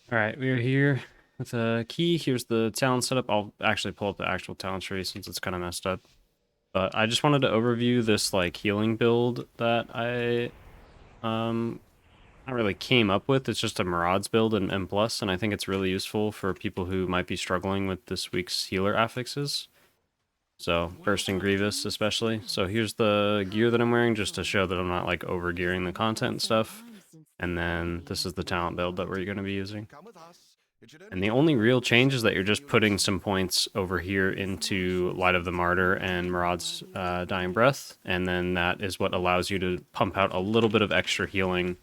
All right, we are here with a key. Here's the talent setup. I'll actually pull up the actual talent tree since it's kind of messed up. But I just wanted to overview this like healing build that I not really came up with. It's just a Maraud's build in M+, and I think it's really useful for people who might be struggling with this week's healer affixes. So, Bursting+Grievous especially. So here's the gear that I'm wearing just to show that I'm not like over gearing the content and stuff. And then this is the talent build that we're going to be using. And the only real change is that you're just putting some points over here into Light of the Martyr and Maraud's Dying Breath, and then that is what allows you to pump out a little bit of extra healing,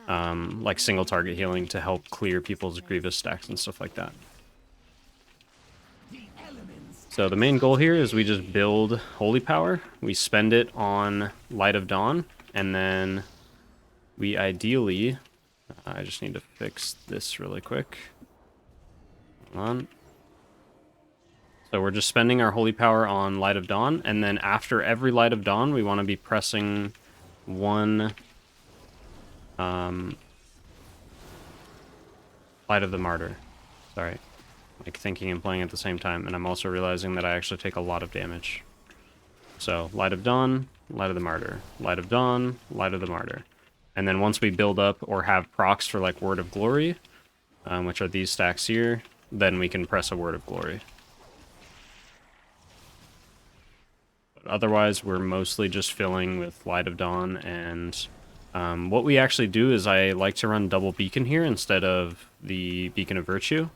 like single target healing, to help clear people's Grievous stacks and stuff like that. So the main goal here is we just build Holy Power, we spend it on Light of Dawn, and then we ideally... I just need to fix this really quick. Hold on. So we're just spending our Holy Power on Light of Dawn, and then after every Light of Dawn, we want to be pressing one Light of the Martyr. Sorry. Like thinking and playing at the same time, and I'm also realizing that I actually take a lot of damage. So Light of Dawn, Light of the Martyr, Light of Dawn, Light of the Martyr. And then once we build up or have procs for like Word of Glory, which are these stacks here, then we can press a Word of Glory. But otherwise, we're mostly just filling with Light of Dawn, and what we actually do is I like to run double Beacon here instead of the Beacon of Virtue.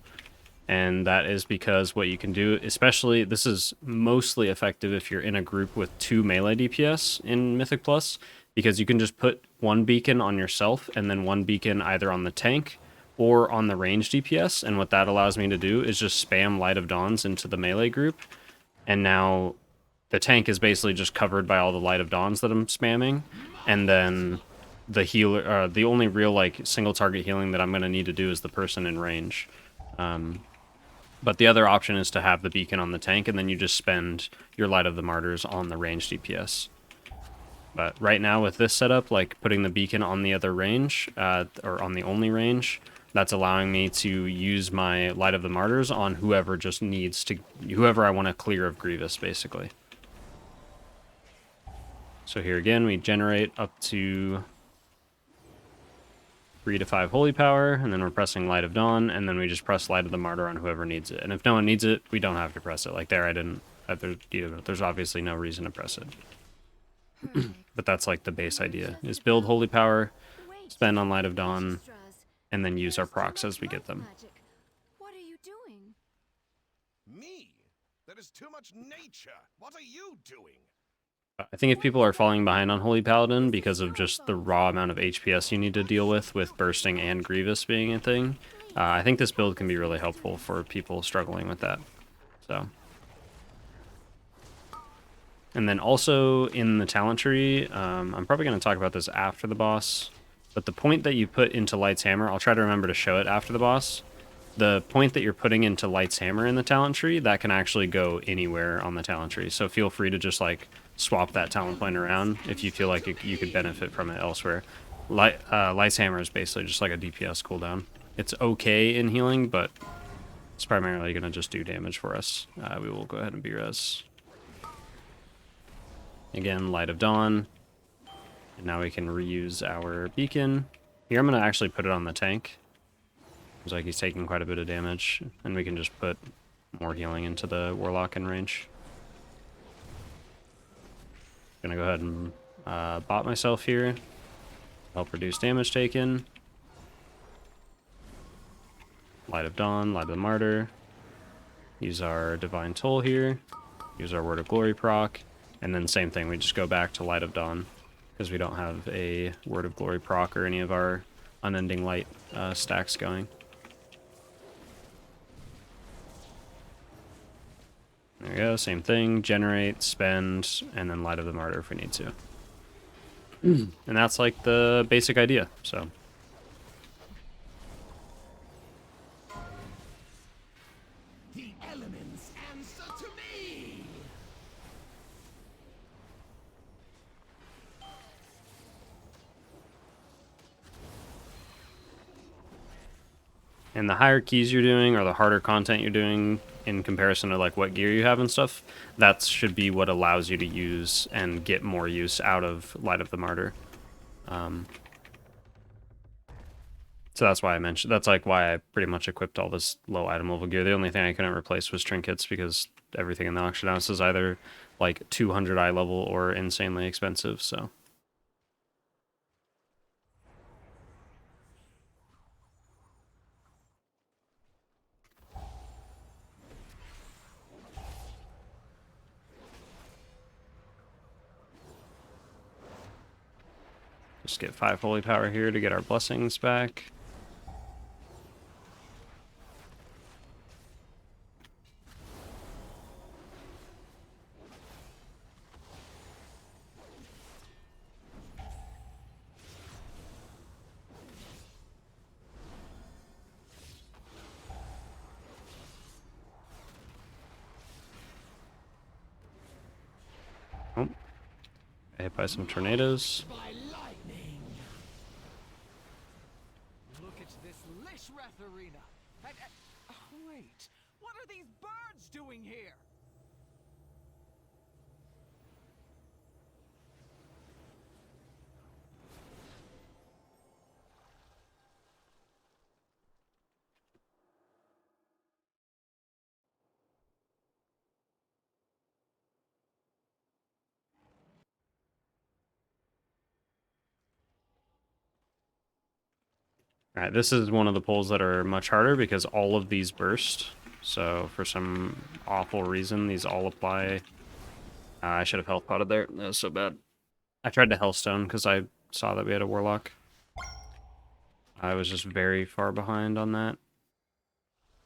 And that is because what you can do, especially, this is mostly effective if you're in a group with 2 melee DPS in Mythic Plus, because you can just put one beacon on yourself and then one beacon either on the tank or on the range DPS, and what that allows me to do is just spam Light of Dawns into the melee group, and now the tank is basically just covered by all the Light of Dawns that I'm spamming, and then the healer, the only real like single target healing that I'm going to need to do is the person in range. But the other option is to have the beacon on the tank, and then you just spend your Light of the Martyrs on the range DPS. But right now with this setup, like putting the beacon on the other range, or on the only range, that's allowing me to use my Light of the Martyrs on whoever just needs to, whoever I want to clear of Grievous, basically. So here again, we generate up to 3 to 5 Holy Power, and then we're pressing Light of Dawn, and then we just press Light of the Martyr on whoever needs it. And if no one needs it, we don't have to press it. Like there, I didn't, there's obviously no reason to press it. But that's like the base idea, is build Holy Power, spend on Light of Dawn, and then use our procs as we get them. What are you doing? Me? That is too much nature. What are you doing? I think if people are falling behind on Holy Paladin because of just the raw amount of HPS you need to deal with Bursting and Grievous being a thing, I think this build can be really helpful for people struggling with that. So, and then also in the talent tree, I'm probably going to talk about this after the boss, but the point that you put into Light's Hammer, I'll try to remember to show it after the boss. The point that you're putting into Light's Hammer in the talent tree, that can actually go anywhere on the talent tree. So feel free to just like swap that talent point around if you feel like you could benefit from it elsewhere. Light's Hammer is basically just like a DPS cooldown. It's okay in healing, but it's primarily going to just do damage for us. We will go ahead and B-res. Again, Light of Dawn. And now we can reuse our beacon. Here I'm going to actually put it on the tank. Looks like he's taking quite a bit of damage, and we can just put more healing into the Warlock in range. Gonna go ahead and bot myself here, help reduce damage taken. Light of Dawn, Light of the Martyr. Use our Divine Toll here. Use our Word of Glory proc, and then same thing, we just go back to Light of Dawn, because we don't have a Word of Glory proc or any of our Unending Light stacks going. There we go, same thing, generate, spend, and then Light of the Martyr if we need to. And that's like the basic idea, so. The elements answer to me! And the higher keys you're doing or the harder content you're doing in comparison to like what gear you have and stuff, that should be what allows you to use and get more use out of Light of the Martyr. So that's why I mentioned, that's like why I pretty much equipped all this low item level gear. The only thing I couldn't replace was trinkets because everything in the auction house is either like 200 eye level or insanely expensive, so. Just get 5 holy power here to get our blessings back. Oh, I hit by some tornadoes. By lightning. Look at this Lishrath arena. Oh, wait, what are these birds doing here? Alright, this is one of the pulls that are much harder because all of these burst. So for some awful reason, these all apply. I should have health potted there. That was so bad. I tried to Hellstone because I saw that we had a Warlock. I was just very far behind on that.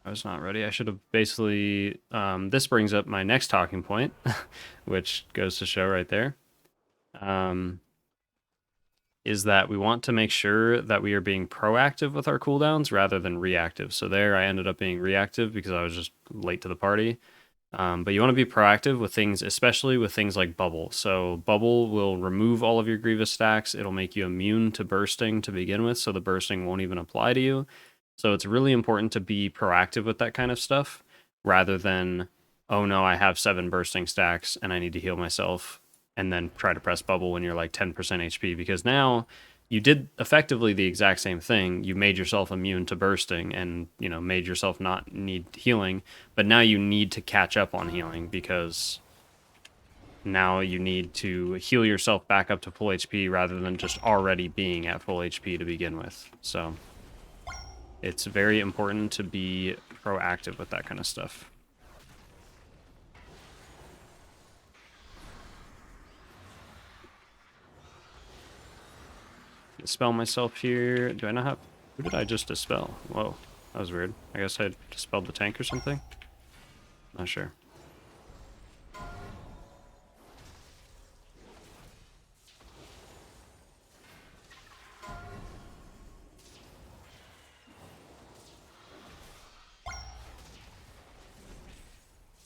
I was not ready. I should have basically... this brings up my next talking point, which goes to show right there. Is that we want to make sure that we are being proactive with our cooldowns rather than reactive. So there I ended up being reactive because I was just late to the party. But you want to be proactive with things, especially with things like Bubble. So Bubble will remove all of your Grievous stacks. It'll make you immune to bursting to begin with, so the bursting won't even apply to you. So it's really important to be proactive with that kind of stuff rather than, oh no, I have 7 bursting stacks and I need to heal myself, and then try to press Bubble when you're like 10% HP, because now you did effectively the exact same thing. You made yourself immune to bursting and, you know, made yourself not need healing, but now you need to catch up on healing because now you need to heal yourself back up to full HP rather than just already being at full HP to begin with. So it's very important to be proactive with that kind of stuff. Dispel myself here. Do I not have... Who did I just dispel? Whoa, that was weird. I guess I dispelled the tank or something? Not sure.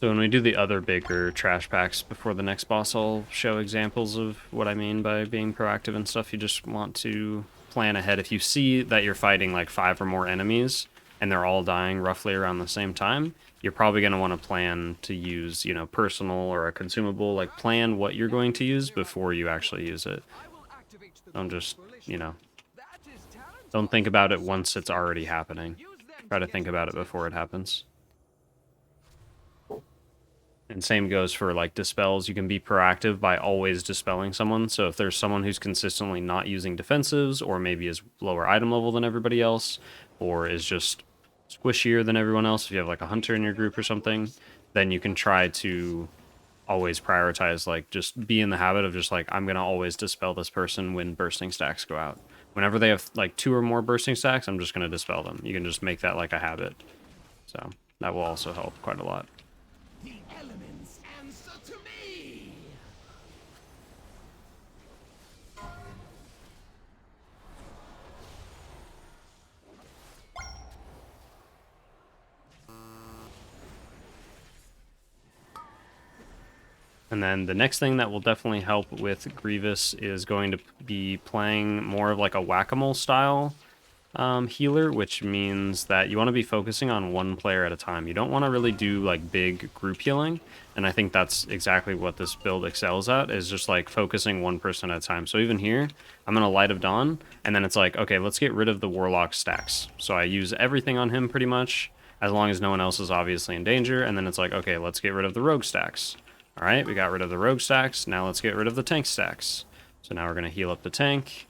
So when we do the other bigger trash packs before the next boss, I'll show examples of what I mean by being proactive and stuff. You just want to plan ahead. If you see that you're fighting like 5 or more enemies and they're all dying roughly around the same time, you're probably going to want to plan to use, you know, personal or a consumable. Like, plan what you're going to use before you actually use it. Don't just, you know, don't think about it once it's already happening. Try to think about it before it happens. And same goes for like dispels. You can be proactive by always dispelling someone. So if there's someone who's consistently not using defensives, or maybe is lower item level than everybody else, or is just squishier than everyone else, if you have like a hunter in your group or something, then you can try to always prioritize, like, just be in the habit of just like, I'm going to always dispel this person when bursting stacks go out. Whenever they have like 2 or more bursting stacks, I'm just going to dispel them. You can just make that like a habit. So that will also help quite a lot. The elements answer to me. And then the next thing that will definitely help with Grievous is going to be playing more of like a whack-a-mole style healer, which means that you want to be focusing on one player at a time. You don't want to really do like big group healing, and I think that's exactly what this build excels at, is just like focusing one person at a time. So even here, I'm gonna Light of Dawn, and then it's like, okay, let's get rid of the Warlock stacks. So I use everything on him pretty much, as long as no one else is obviously in danger, and then it's like, okay, let's get rid of the Rogue stacks. All right, we got rid of the Rogue stacks, now let's get rid of the tank stacks. So now we're gonna heal up the tank.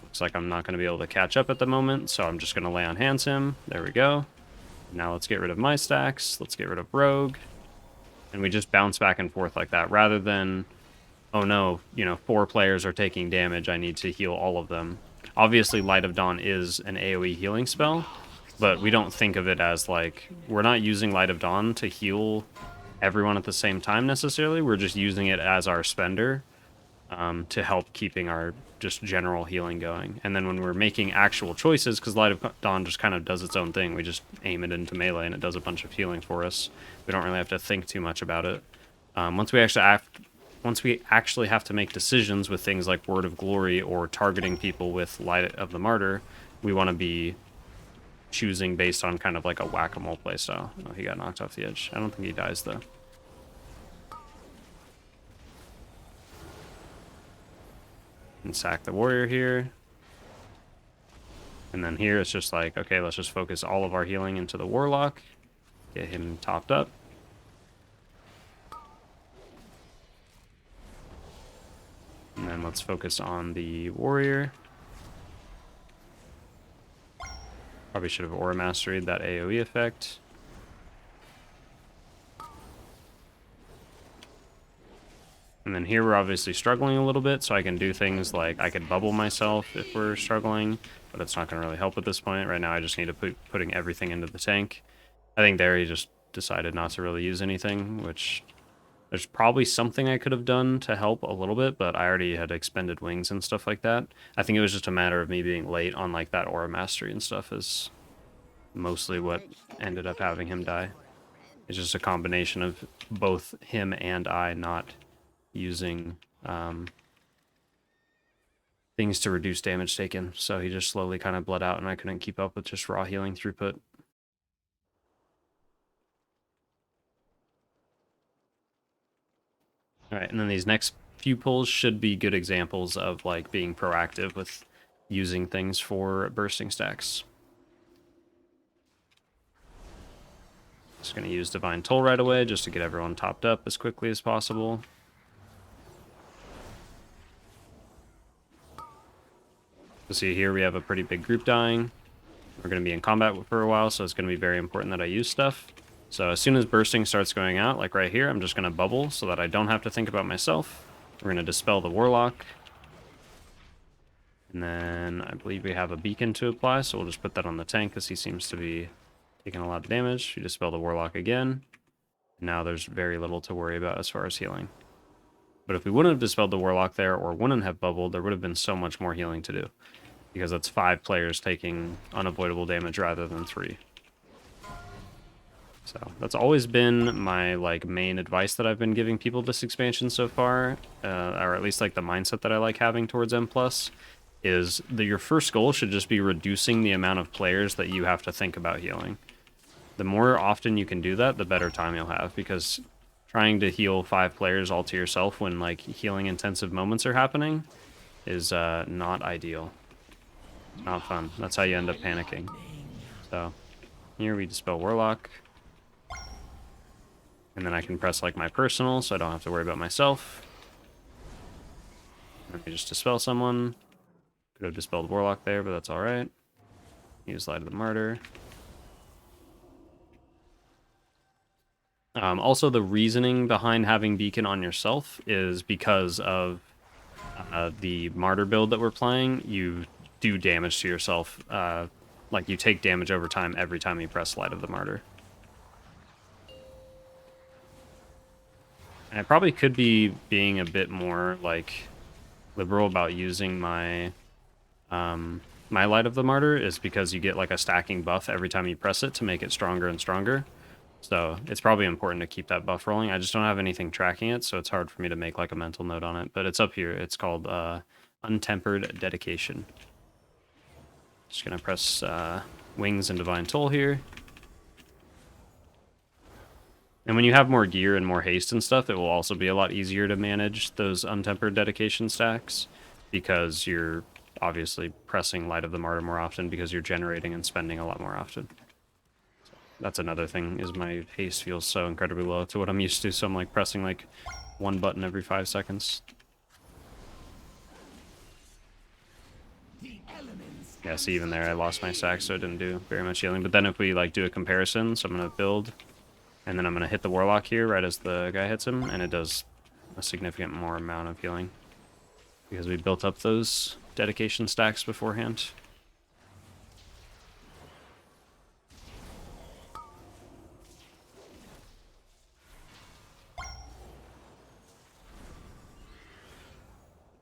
Looks like I'm not going to be able to catch up at the moment, so I'm just going to lay on hands him. There we go. Now let's get rid of my stacks. Let's get rid of Rogue. And we just bounce back and forth like that, rather than, oh no, you know, 4 players are taking damage, I need to heal all of them. Obviously, Light of Dawn is an AoE healing spell, but we don't think of it as like, we're not using Light of Dawn to heal everyone at the same time necessarily. We're just using it as our spender to help keeping our just general healing going. And then when we're making actual choices, because Light of Dawn just kind of does its own thing, we just aim it into melee and it does a bunch of healing for us. We don't really have to think too much about it. Once we actually have to make decisions with things like Word of Glory or targeting people with Light of the Martyr, we want to be choosing based on kind of like a whack-a-mole playstyle. Oh, he got knocked off the edge. I don't think he dies though. And sack the warrior here. And then here it's just like, okay, let's just focus all of our healing into the warlock. Get him topped up. And then let's focus on the warrior. Probably should have aura masteried that AoE effect. And then here we're obviously struggling a little bit, so I can do things like I could bubble myself if we're struggling, but it's not going to really help at this point. Right now I just need to putting everything into the tank. I think there he just decided not to really use anything, which there's probably something I could have done to help a little bit, but I already had expended wings and stuff like that. I think it was just a matter of me being late on like that aura mastery and stuff is mostly what ended up having him die. It's just a combination of both him and I not using things to reduce damage taken, so he just slowly kind of bled out and I couldn't keep up with just raw healing throughput. Alright, and then these next few pulls should be good examples of like being proactive with using things for bursting stacks. Just going to use Divine Toll right away just to get everyone topped up as quickly as possible. See here we have a pretty big group dying. We're going to be in combat for a while, so it's going to be very important that I use stuff. So as soon as bursting starts going out, like right here, I'm just going to bubble so that I don't have to think about myself. We're going to dispel the warlock. And then I believe we have a beacon to apply, so we'll just put that on the tank because he seems to be taking a lot of damage. We dispel the warlock again. Now there's very little to worry about as far as healing. But if we wouldn't have dispelled the warlock there or wouldn't have bubbled, there would have been so much more healing to do, because that's 5 players taking unavoidable damage rather than 3. So that's always been my like main advice that I've been giving people this expansion so far, or at least like the mindset that I like having towards M+, is that your first goal should just be reducing the amount of players that you have to think about healing. The more often you can do that, the better time you'll have, because trying to heal 5 players all to yourself when like healing intensive moments are happening is not ideal. Not fun. That's how you end up panicking. So here we dispel warlock. And then I can press like my personal so I don't have to worry about myself. Let me just dispel someone. Could have dispelled warlock there, but that's alright. Use Light of the Martyr. Also, the reasoning behind having Beacon on yourself is because of the Martyr build that we're playing. You do damage to yourself. Like, you take damage over time every time you press Light of the Martyr. And I probably could be being a bit more, like, liberal about using my my Light of the Martyr, is because you get, like, a stacking buff every time you press it to make it stronger and stronger. So it's probably important to keep that buff rolling. I just don't have anything tracking it, so it's hard for me to make, like, a mental note on it. But it's up here. It's called Untempered Dedication. Just gonna press Wings and Divine Toll here. And when you have more gear and more haste and stuff, it will also be a lot easier to manage those untempered dedication stacks, because you're obviously pressing Light of the Martyr more often because you're generating and spending a lot more often. So that's another thing, is my haste feels so incredibly low to what I'm used to, so I'm like pressing like one button every 5 seconds. Yeah, see, even there I lost my stack, so it didn't do very much healing. But then if we like do a comparison, so I'm gonna build, and then I'm gonna hit the Warlock here right as the guy hits him, and it does a significant more amount of healing, because we built up those dedication stacks beforehand.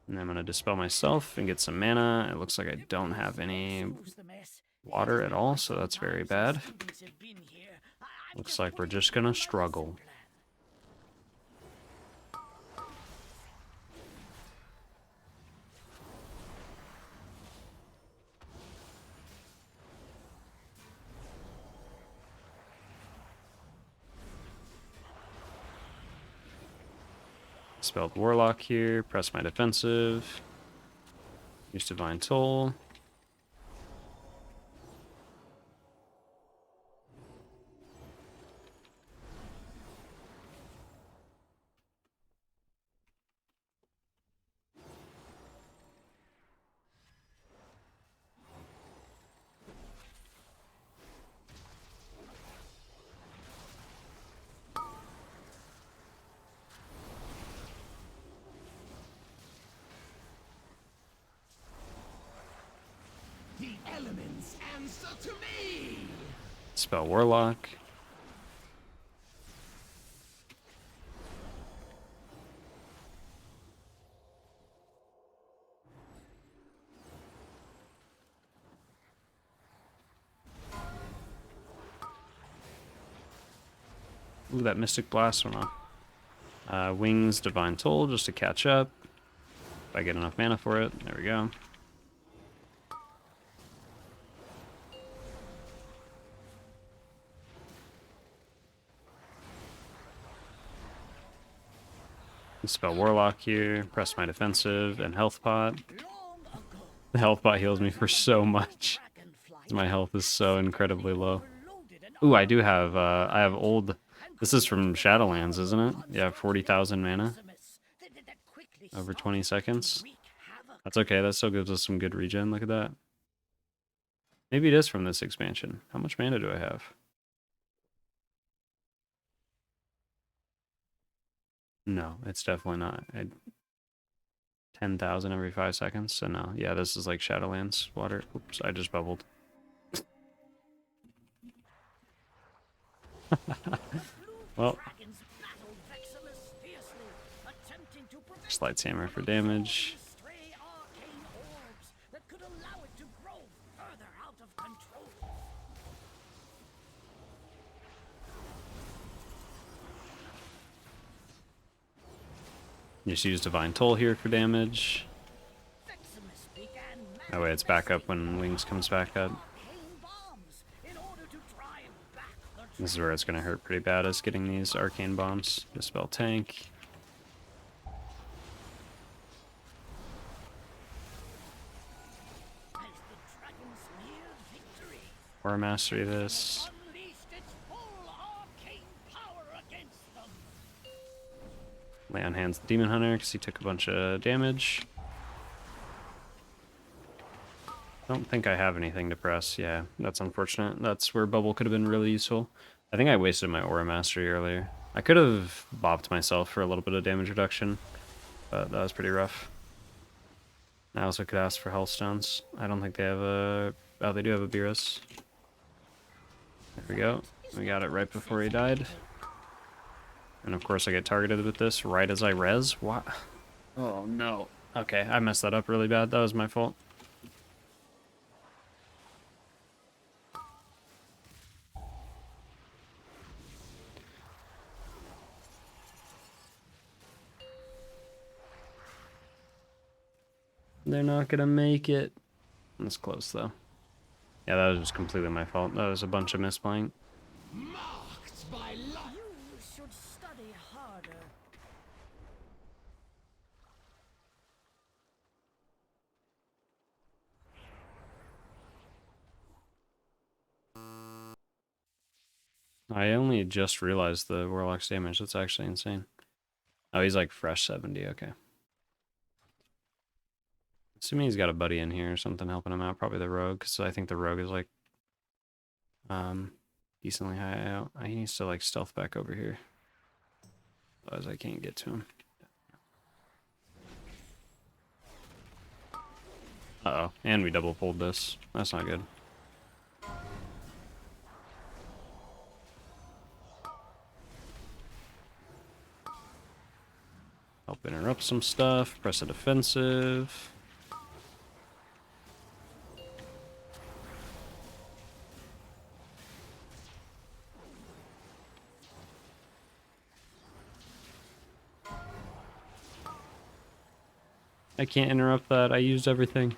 And then I'm going to dispel myself and get some mana. It looks like I don't have any water at all, so that's very bad. Looks like we're just going to struggle. Spelled Warlock here, press my defensive, use Divine Toll. Elements answer to me! Spell Warlock. Ooh, that Mystic Blast went off. Wings, Divine Toll, just to catch up. If I get enough mana for it. There we go. Spell Warlock here, press my defensive, and health pot. The health pot heals me for so much. My health is so incredibly low. Ooh, I do have, I have old... This is from Shadowlands, isn't it? Yeah, 40,000 mana. Over 20 seconds. That's okay, that still gives us some good regen, look at that. Maybe it is from this expansion. How much mana do I have? No, it's definitely not. 10,000 every 5 seconds, so no. Yeah, this is like Shadowlands water. Oops, I just bubbled. Well, Slight Hammer for damage. Just use Divine Toll here for damage. That way it's back up when Wings comes back up. This is where it's going to hurt pretty bad, is getting these Arcane Bombs. Dispel Tank. Or mastery this. Lay on hands the Demon Hunter because he took a bunch of damage. Don't think I have anything to press. Yeah, that's unfortunate. That's where Bubble could have been really useful. I think I wasted my Aura Mastery earlier. I could have bopped myself for a little bit of damage reduction, but that was pretty rough. I also could ask for Health Stones. I don't think they have a... Oh, they do have a Beerus. There we go. We got it right before he died. And of course I get targeted with this right as I res. What? Oh no. Okay, I messed that up really bad. That was my fault. They're not gonna make it. That's close though. Yeah, that was just completely my fault. That was a bunch of misplaying. Marked by light. You should study harder. I only just realized the Warlock's damage. That's actually insane. Oh, he's like fresh 70. Okay. Assuming he's got a buddy in here or something helping him out. Probably the rogue, because I think the rogue is like decently high out. He needs to like stealth back over here. Otherwise I can't get to him. Uh-oh. And we double pulled this. That's not good. Help interrupt some stuff. Press a defensive. I can't interrupt that. I used everything.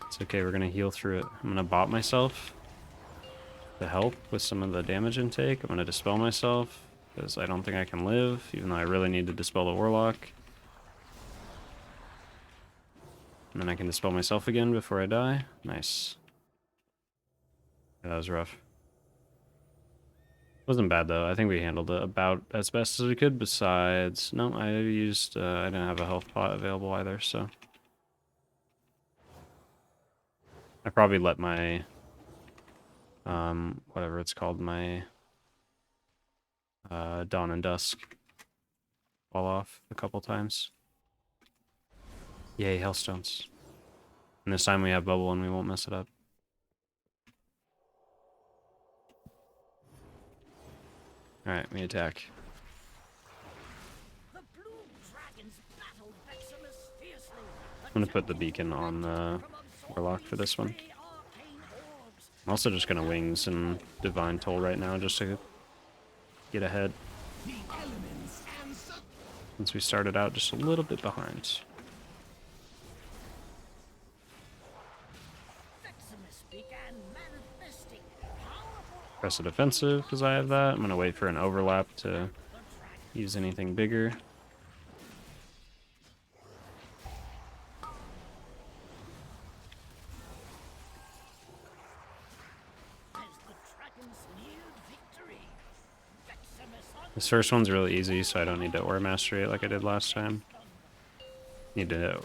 It's okay, we're gonna heal through it. I'm gonna bot myself to help with some of the damage intake. I'm gonna dispel myself, because I don't think I can live, even though I really need to dispel the Warlock. And then I can dispel myself again before I die. Nice. Yeah, that was rough. Wasn't bad though. I think we handled it about as best as we could. Besides, no, I used, I didn't have a health pot available either, so. I probably let my, whatever it's called, my, Dawn and Dusk fall off a couple times. Yay, Hellstones. And this time we have bubble and we won't mess it up. Alright, we attack. The blue dragons battled Veximus fiercely. I'm gonna put the beacon on the Warlock for this one. I'm also just gonna wings and Divine Toll right now just to get ahead. The elements answer. Since we started out just a little bit behind. Veximus began manifesting powerful Press a defensive because I have that. I'm gonna wait for an overlap to use anything bigger. as the dragons neared victory. Veximus This first one's really easy, so I don't need to Aura Mastery it like I did last time. Need to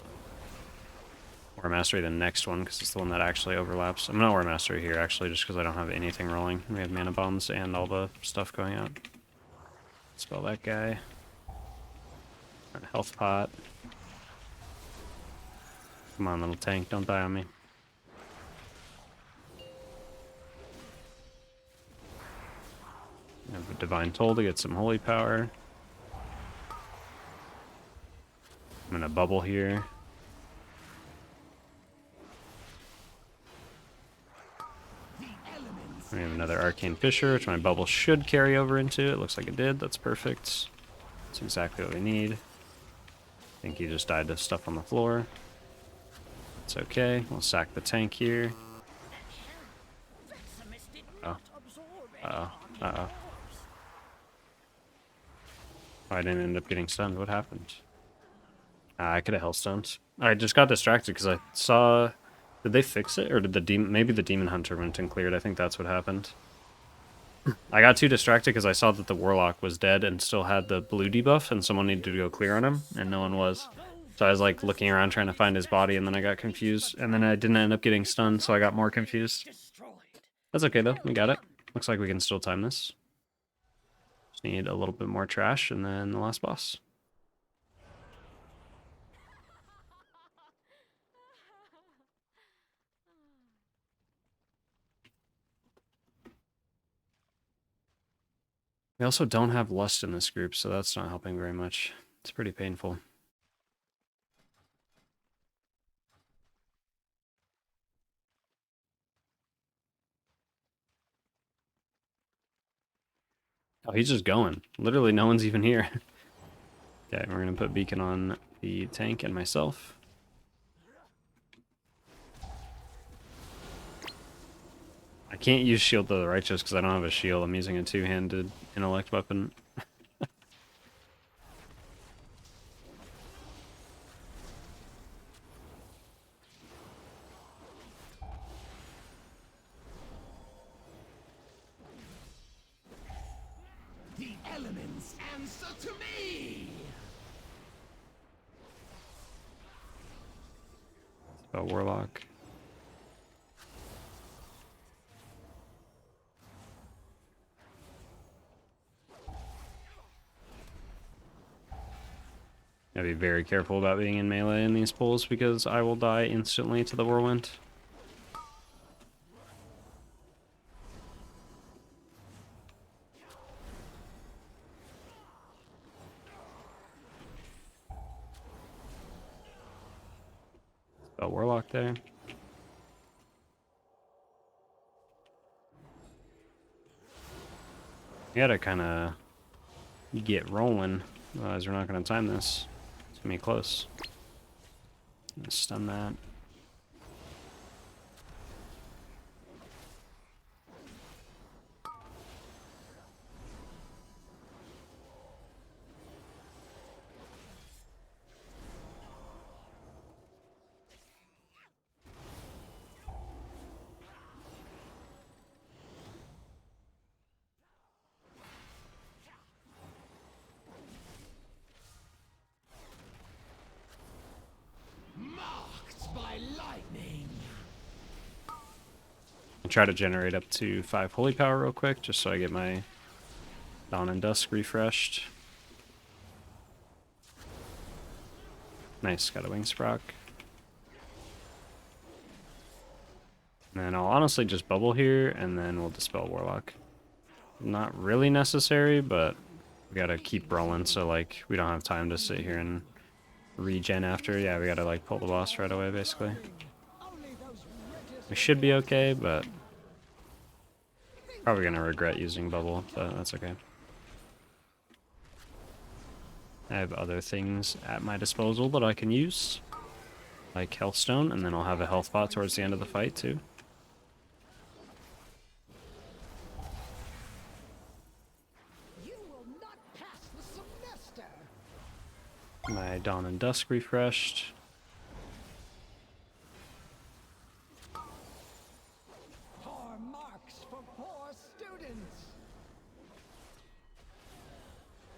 Aura Mastery the next one because it's the one that actually overlaps. I'm gonna Aura Mastery here actually just because I don't have anything rolling. We have mana bombs and all the stuff going out. Spell that guy. And health pot. Come on, little tank, don't die on me. I have a Divine Toll to get some holy power. I'm gonna bubble here. We have another Arcane Fissure, which my bubble should carry over into. It looks like it did. That's perfect. That's exactly what we need. I think he just died to stuff on the floor. It's okay. We'll sack the tank here. Veximus did Oh. not absorb any Uh-oh. arcane Uh-oh. orbs. Oh, I didn't end up getting stunned. What happened? I could have Hellstoned. I just got distracted because I saw... Did they fix it? Or did the demon... Maybe the Demon Hunter went and cleared. I think that's what happened. I got too distracted because I saw that the Warlock was dead and still had the blue debuff, and someone needed to go clear on him, and no one was. So I was like looking around trying to find his body, and then I got confused. And then I didn't end up getting stunned, so I got more confused. Destroyed. That's okay though. We got it. Looks like we can still time this. Just need a little bit more trash, and then the last boss. We also don't have lust in this group, so that's not helping very much. It's pretty painful. Oh, he's just going. Literally, no one's even here. Okay, we're gonna put beacon on the tank and myself. can't use Shield of the Righteous because I don't have a shield. I'm using a two-handed intellect weapon. The elements answer to me! About Warlock. Gotta be very careful about being in melee in these pulls because I will die instantly to the Whirlwind. Spell Warlock there. You gotta kinda get rolling, otherwise we're not gonna time this. It's gonna be close. Stun that. Marked by lightning! I'll try to generate up to 5 holy power real quick, just so I get my Dawn and Dusk refreshed. Nice, got a wing sprock. And then I'll honestly just bubble here, and then we'll dispel Warlock. Not really necessary, but we gotta keep rolling, so like we don't have time to sit here and regen after. Yeah, we gotta like pull the boss right away, basically. We should be okay, but probably gonna regret using bubble, but that's okay. I have other things at my disposal that I can use, like Healthstone, and then I'll have a health pot towards the end of the fight too. You will not pass the semester. My Dawn and Dusk refreshed. Poor marks for poor students.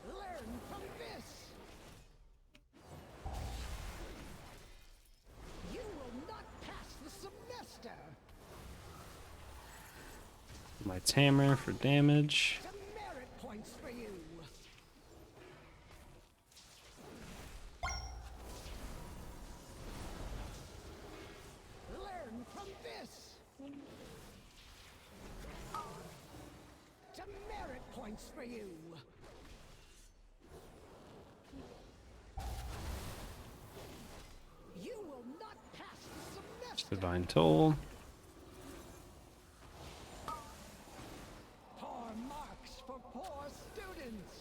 Learn from this. You will not pass the semester. My Tamer for damage. Demerit points for you. Learn from this. Demerit points for you. You will not pass the semester. Divine Toll. Poor marks for poor students.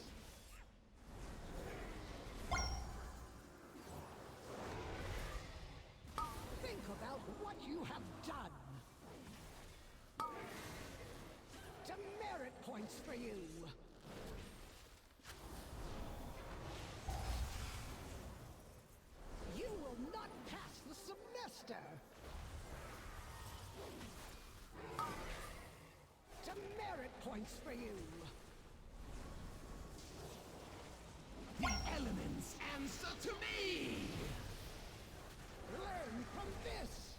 Think about what you have done. Demerit points for you. You will not pass the semester. Demerit points for you. The elements answer to me! Learn from this.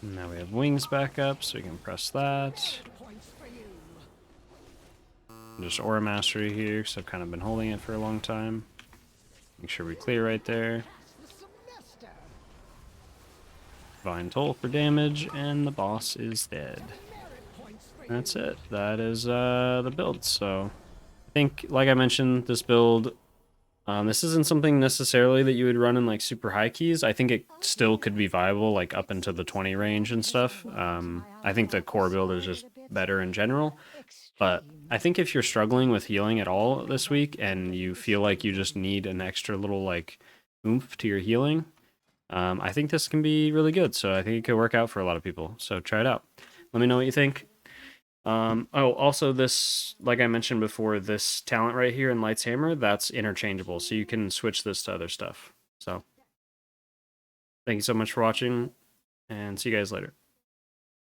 Now we have wings back up, so we can press that. Points for you. Just Aura Mastery here, because I've kind of been holding it for a long time. Make sure we clear right there. Pass the semester. Divine Toll for damage, and the boss is dead. Demerit points for you. That's it. That is the build. So I think, like I mentioned, this build, this isn't something necessarily that you would run in like super high keys. I think it still could be viable, like up into the 20 range and stuff. I think the core build is just better in general. But I think if you're struggling with healing at all this week and you feel like you just need an extra little like oomph to your healing, I think this can be really good. So I think it could work out for a lot of people. So try it out. Let me know what you think. Oh, also this, like I mentioned before, this talent right here in Light's Hammer, that's interchangeable, so you can switch this to other stuff. So, thank you so much for watching, and see you guys later.